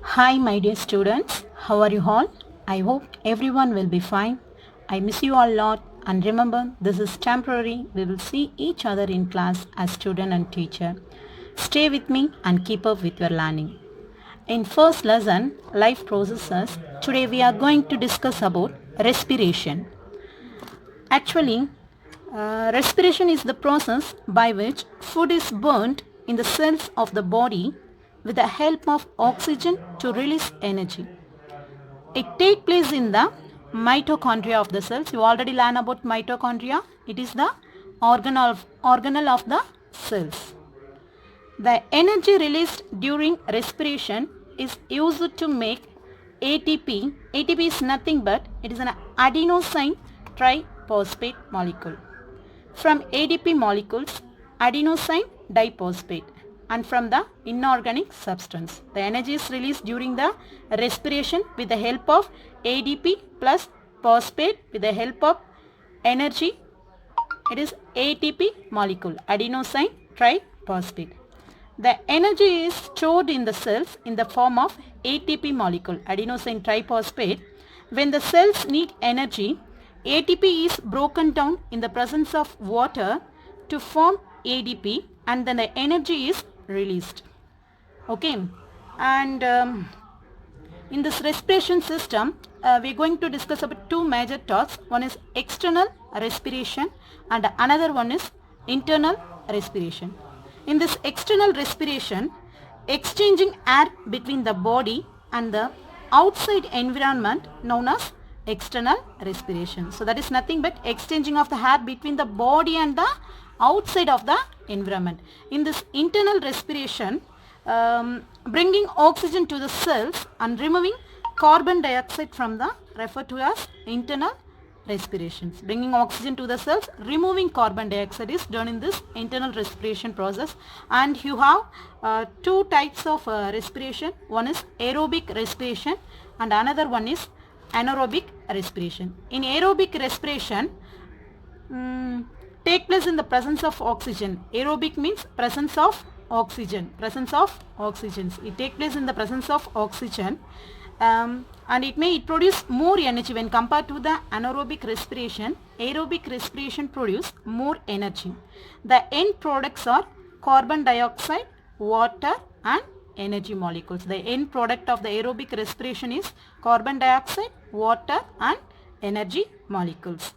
Hi, my dear students. How are you all? I hope everyone will be fine. I miss you all a lot. And remember, this is temporary. We will see each other in class as student and teacher. Stay with me and keep up with your learning. In first lesson, life processes, today we are going to discuss about respiration. Actually, respiration is the process by which food is burnt in the cells of the body with the help of oxygen to release energy. It takes place in the mitochondria of the cells. You already learned about mitochondria. It is the organelle of the cells. The energy released during respiration is used to make ATP. ATP is nothing but it is an adenosine triphosphate molecule. From ADP molecules, adenosine diphosphate, and from the inorganic substance. The energy is released during the respiration with the help of ADP plus phosphate with the help of energy. It is ATP molecule, adenosine triphosphate. The energy is stored in the cells in the form of ATP molecule, adenosine triphosphate. When the cells need energy, ATP is broken down in the presence of water to form ADP, and then the energy is released. Okay, and in this respiration system, we are going to discuss about two major tasks. One is external respiration and another one is internal respiration. In this external respiration, exchanging air between the body and the outside environment known as external respiration. So that is nothing but exchanging of the air between the body and the outside of the environment. In this internal respiration, bringing oxygen to the cells and removing carbon dioxide from the referred to as internal respirations. Bringing oxygen to the cells, removing carbon dioxide is done in this internal respiration process. And you have two types of respiration. One is aerobic respiration and another one is anaerobic respiration. In aerobic respiration, take place in the presence of oxygen. Aerobic means presence of oxygen. Presence of oxygens. It takes place in the presence of oxygen. And it produce more energy when compared to the anaerobic respiration. Aerobic respiration produce more energy. The end products are carbon dioxide, water and energy molecules. The end product of the aerobic respiration is carbon dioxide, water and energy molecules.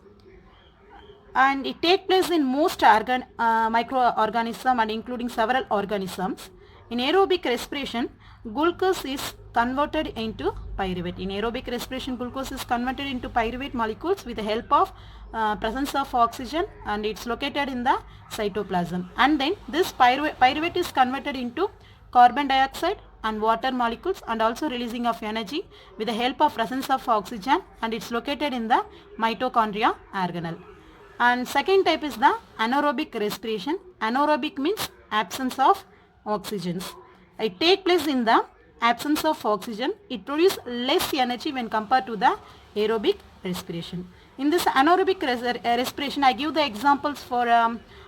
And it takes place in most microorganisms and including several organisms. In aerobic respiration, glucose is converted into pyruvate. In aerobic respiration, glucose is converted into pyruvate molecules with the help of presence of oxygen, and it's located in the cytoplasm. And then this pyruvate is converted into carbon dioxide and water molecules and also releasing of energy with the help of presence of oxygen, and it's located in the mitochondria organelle. And second type is the anaerobic respiration. Anaerobic means absence of oxygens. It takes place in the absence of oxygen. It produces less energy when compared to the aerobic respiration. In this anaerobic respiration, I give the examples for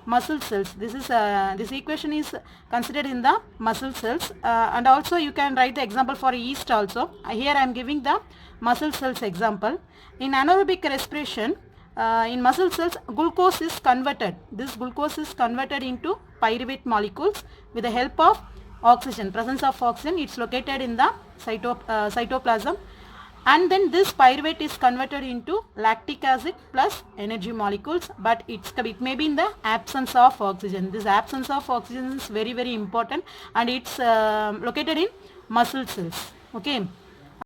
muscle cells. This equation is considered in the muscle cells, and also you can write the example for yeast also. Here I am giving the muscle cells example. In anaerobic respiration, in muscle cells, glucose is converted. This glucose is converted into pyruvate molecules with the help of oxygen, presence of oxygen. It's located in the cytoplasm, and then this pyruvate is converted into lactic acid plus energy molecules, but it may be in the absence of oxygen. This absence of oxygen is very important, and it's located in muscle cells. Okay.